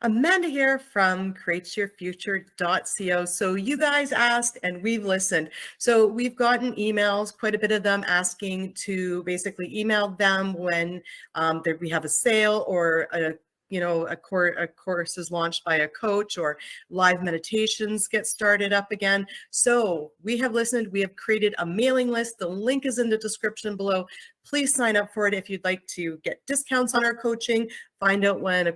Amanda here from createyourfuture.co. So you guys asked and we've listened. So we've gotten emails, quite a bit of them asking to basically email them when we have a sale or a course is launched by a coach or live meditations get started up again. So we have listened. We have created a mailing list. The link is in the description below. Please sign up for it if you'd like to get discounts on our coaching. Find out when a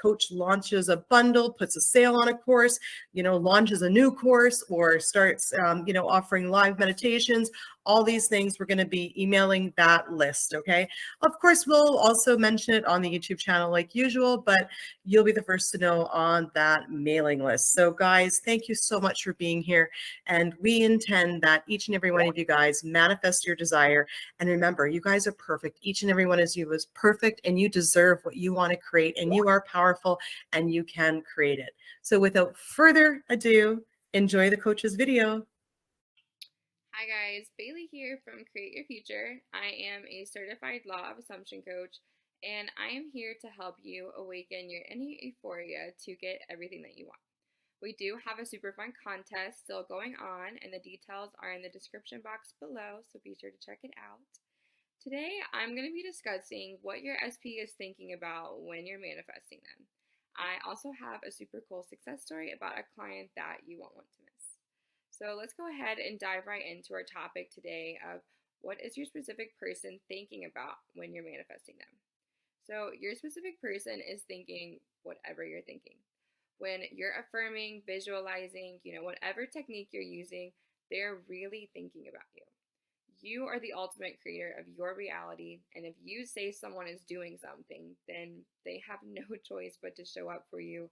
coach launches a bundle, puts a sale on a course, launches a new course, or starts, offering live meditations. All these things, we're going to be emailing that list, okay? Of course, we'll also mention it on the YouTube channel like usual, but you'll be the first to know on that mailing list. So guys, thank you so much for being here. And we intend that each and every one of you guys manifest your desire. And remember, you guys are perfect. Each and every one of you is perfect, and you deserve what you want to create, and you are powerful, and you can create it. So without further ado, enjoy the coach's video. Hi guys, Bailee here from Create Your Future. I am a certified law of assumption coach, and I am here to help you awaken your inner euphoria to get everything that you want. We do have a super fun contest still going on, and the details are in the description box below, so be sure to check it out. Today, I'm going to be discussing what your SP is thinking about when you're manifesting them. I also have a super cool success story about a client that you won't want to miss. So let's go ahead and dive right into our topic today of what is your specific person thinking about when you're manifesting them. So your specific person is thinking whatever you're thinking. When you're affirming, visualizing, whatever technique you're using, they're really thinking about you. You are the ultimate creator of your reality, and if you say someone is doing something, then they have no choice but to show up for you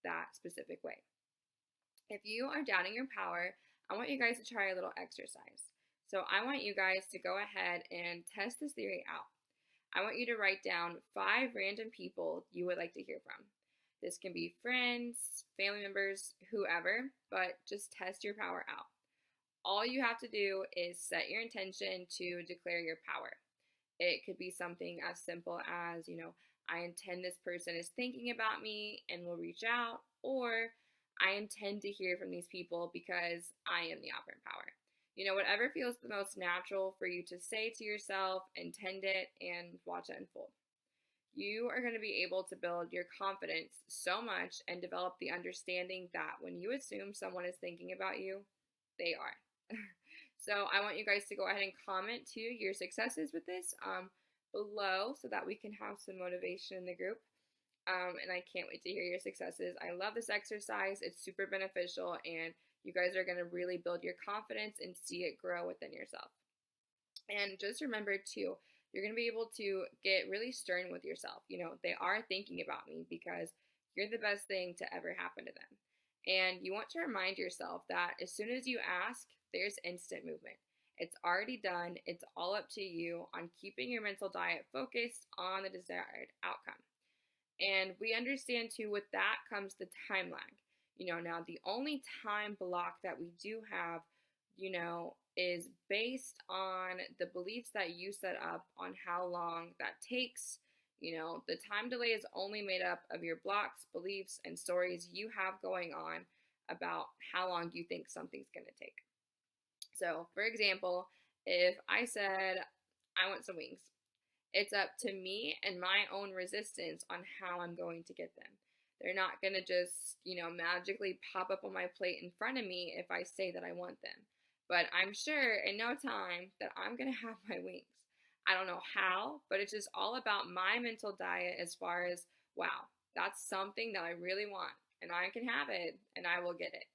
that specific way. If you are doubting your power, I want you guys to try a little exercise. So I want you guys to go ahead and test this theory out. I want you to write down 5 random people you would like to hear from. This can be friends, family members, whoever, but just test your power out. All you have to do is set your intention to declare your power. It could be something as simple as, I intend this person is thinking about me and will reach out, or I intend to hear from these people because I am the operant power. Whatever feels the most natural for you to say to yourself, intend it, and watch it unfold. You are going to be able to build your confidence so much and develop the understanding that when you assume someone is thinking about you, they are. So I want you guys to go ahead and comment to your successes with this below so that we can have some motivation in the group. And I can't wait to hear your successes. I love this exercise. It's super beneficial, and you guys are going to really build your confidence and see it grow within yourself. And just remember, too, you're going to be able to get really stern with yourself. They are thinking about me because you're the best thing to ever happen to them. And you want to remind yourself that as soon as you ask, there's instant movement. It's already done. It's all up to you on keeping your mental diet focused on the desired outcome. And we understand too, with that comes the time lag. Now the only time block that we do have, is based on the beliefs that you set up on how long that takes. The time delay is only made up of your blocks, beliefs, and stories you have going on about how long you think something's going to take. So, for example, if I said, I want some wings, it's up to me and my own resistance on how I'm going to get them. They're not going to just, magically pop up on my plate in front of me if I say that I want them. But I'm sure in no time that I'm going to have my wings. I don't know how, but it's just all about my mental diet as far as, wow, that's something that I really want, and I can have it, and I will get it.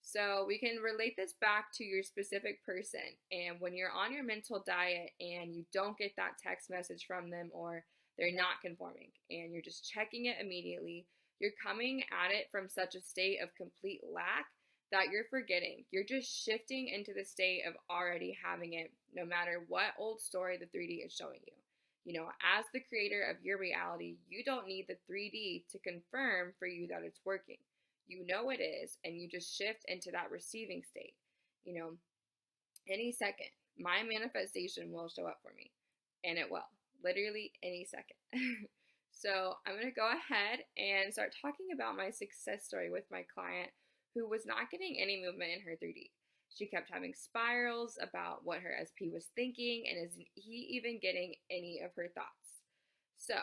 So we can relate this back to your specific person. And when you're on your mental diet and you don't get that text message from them, or they're not conforming and you're just checking it immediately, you're coming at it from such a state of complete lack that you're forgetting. You're just shifting into the state of already having it, no matter what old story the 3D is showing you. As the creator of your reality, you don't need the 3D to confirm for you that it's working. You know it is, and you just shift into that receiving state. Any second, my manifestation will show up for me, and it will, literally any second. So I'm going to go ahead and start talking about my success story with my client who was not getting any movement in her 3D. She kept having spirals about what her SP was thinking, and is he even getting any of her thoughts? So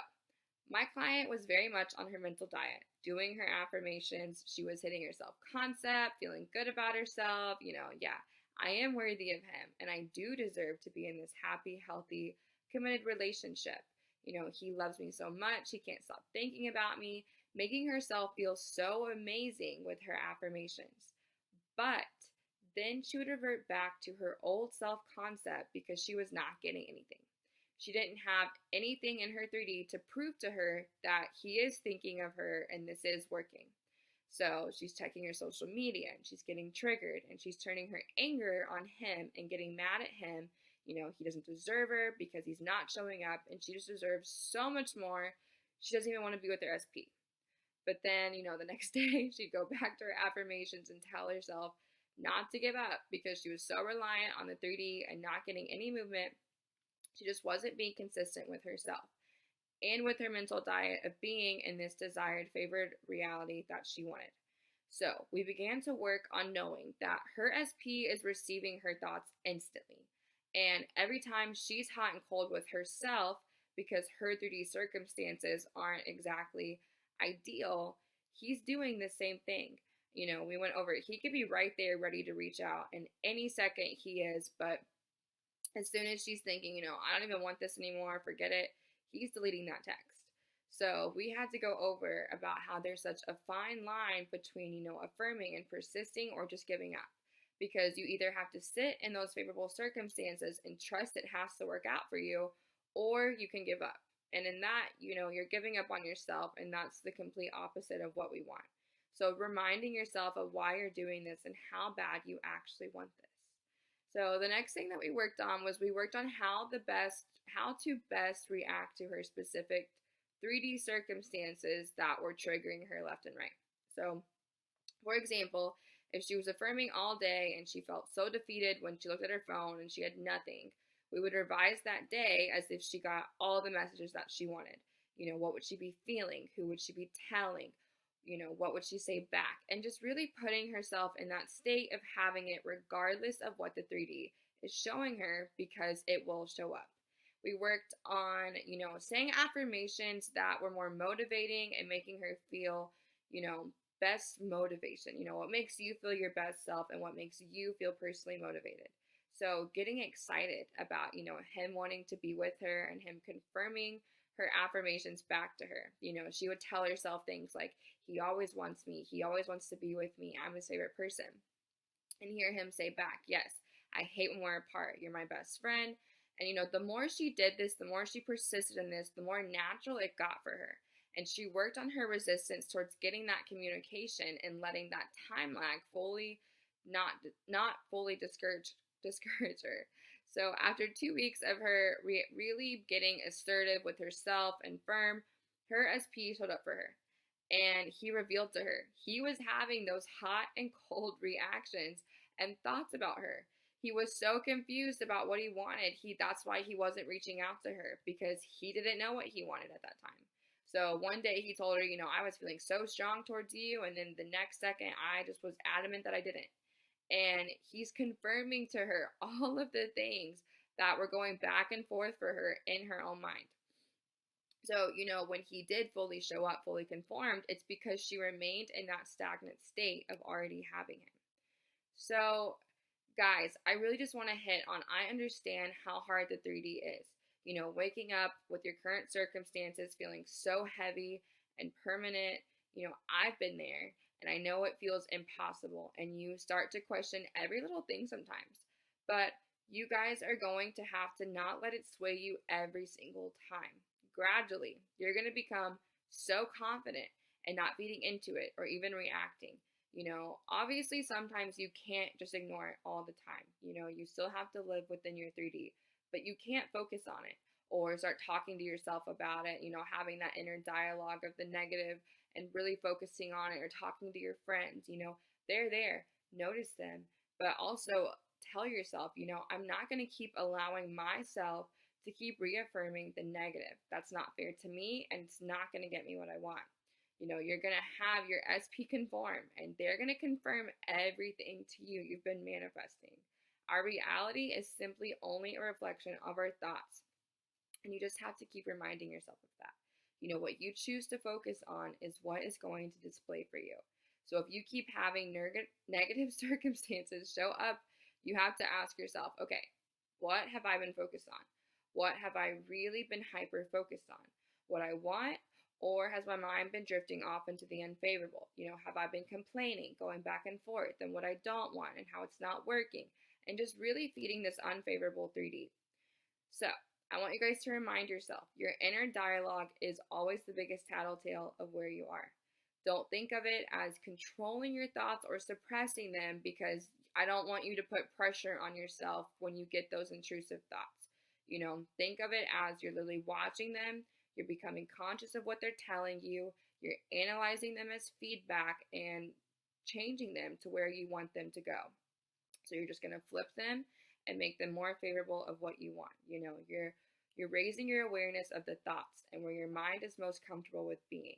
my client was very much on her mental diet, doing her affirmations. She was hitting her self concept, feeling good about herself. Yeah, I am worthy of him, and I do deserve to be in this happy, healthy, committed relationship. He loves me so much, he can't stop thinking about me, making herself feel so amazing with her affirmations. But then she would revert back to her old self concept because she was not getting anything. She didn't have anything in her 3D to prove to her that he is thinking of her and this is working. So she's checking her social media and she's getting triggered and she's turning her anger on him and getting mad at him. He doesn't deserve her because he's not showing up, and she just deserves so much more. She doesn't even want to be with her SP. But then, the next day she'd go back to her affirmations and tell herself not to give up because she was so reliant on the 3D and not getting any movement. She just wasn't being consistent with herself and with her mental diet of being in this desired, favored reality that she wanted. So we began to work on knowing that her SP is receiving her thoughts instantly. And every time she's hot and cold with herself because her 3D circumstances aren't exactly ideal, he's doing the same thing. We went over it. He could be right there ready to reach out, and any second he is, but as soon as she's thinking, I don't even want this anymore, forget it, he's deleting that text. So we had to go over about how there's such a fine line between, affirming and persisting or just giving up. Because you either have to sit in those favorable circumstances and trust it has to work out for you, or you can give up. And in that, you're giving up on yourself, and that's the complete opposite of what we want. So reminding yourself of why you're doing this and how bad you actually want this. So the next thing that we worked on was how to best react to her specific 3D circumstances that were triggering her left and right. So, for example, if she was affirming all day and she felt so defeated when she looked at her phone and she had nothing, we would revise that day as if she got all the messages that she wanted. What would she be feeling? Who would she be telling? What would she say back? And just really putting herself in that state of having it regardless of what the 3D is showing her, because it will show up. We worked on, saying affirmations that were more motivating and making her feel, best motivation. What makes you feel your best self and what makes you feel personally motivated. So getting excited about, him wanting to be with her and him confirming her affirmations back to her. She would tell herself things like, he always wants me. He always wants to be with me. I'm his favorite person. And hear him say back, yes, I hate when we're apart. You're my best friend. And, the more she did this, the more she persisted in this, the more natural it got for her. And she worked on her resistance towards getting that communication and letting that time lag not fully discourage her. So after 2 weeks of her really getting assertive with herself and firm, her SP showed up for her. And he revealed to her he was having those hot and cold reactions and thoughts about her. He was so confused about what he wanted. That's why he wasn't reaching out to her, because he didn't know what he wanted at that time. So one day he told her, I was feeling so strong towards you. And then the next second, I just was adamant that I didn't. And he's confirming to her all of the things that were going back and forth for her in her own mind. So, when he did fully show up, fully conformed, it's because she remained in that stagnant state of already having him. So, guys, I really just want to hit on, I understand how hard the 3D is. Waking up with your current circumstances feeling so heavy and permanent. I've been there, and I know it feels impossible, and you start to question every little thing sometimes. But you guys are going to have to not let it sway you every single time. Gradually, you're going to become so confident and not feeding into it or even reacting. Obviously sometimes you can't just ignore it all the time. You still have to live within your 3D, but you can't focus on it or start talking to yourself about it, having that inner dialogue of the negative and really focusing on it, or talking to your friends. They're there, notice them, but also tell yourself, I'm not going to keep allowing myself to keep reaffirming the negative. That's not fair to me, and it's not going to get me what I want. You're going to have your SP conform, and they're going to confirm everything to you you've been manifesting. Our reality is simply only a reflection of our thoughts. And you just have to keep reminding yourself of that. What you choose to focus on is what is going to display for you. So if you keep having negative circumstances show up, you have to ask yourself, okay, what have I been focused on? What have I really been hyper focused on? What I want, or has my mind been drifting off into the unfavorable? Have I been complaining, going back and forth, and what I don't want and how it's not working, and just really feeding this unfavorable 3D. So I want you guys to remind yourself, your inner dialogue is always the biggest tattletale of where you are. Don't think of it as controlling your thoughts or suppressing them, because I don't want you to put pressure on yourself when you get those intrusive thoughts. Think of it as you're literally watching them, you're becoming conscious of what they're telling you, you're analyzing them as feedback and changing them to where you want them to go. So you're just going to flip them and make them more favorable of what you want. You're raising your awareness of the thoughts and where your mind is most comfortable with being.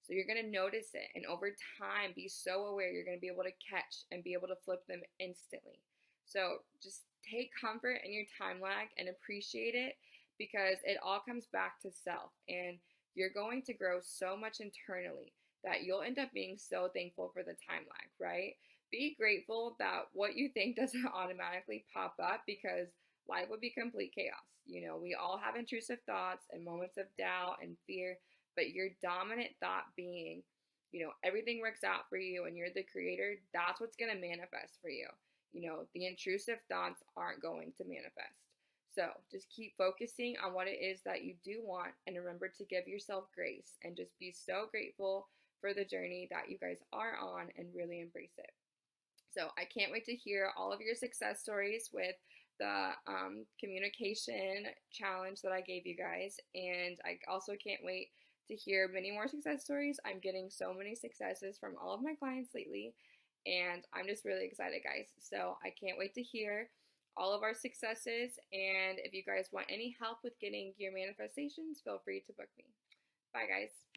So you're going to notice it, and over time be so aware you're going to be able to catch and be able to flip them instantly. So just take comfort in your time lag and appreciate it, because it all comes back to self, and you're going to grow so much internally that you'll end up being so thankful for the time lag, right? Be grateful that what you think doesn't automatically pop up, because life would be complete chaos. We all have intrusive thoughts and moments of doubt and fear, but your dominant thought being, everything works out for you and you're the creator, that's what's going to manifest for you. The intrusive thoughts aren't going to manifest. So just keep focusing on what it is that you do want, and remember to give yourself grace and just be so grateful for the journey that you guys are on and really embrace it. So I can't wait to hear all of your success stories with the communication challenge that I gave you guys. And I also can't wait to hear many more success stories. I'm getting so many successes from all of my clients lately, and I'm just really excited, guys. So I can't wait to hear all of our successes. And if you guys want any help with getting your manifestations, feel free to book me. Bye, guys.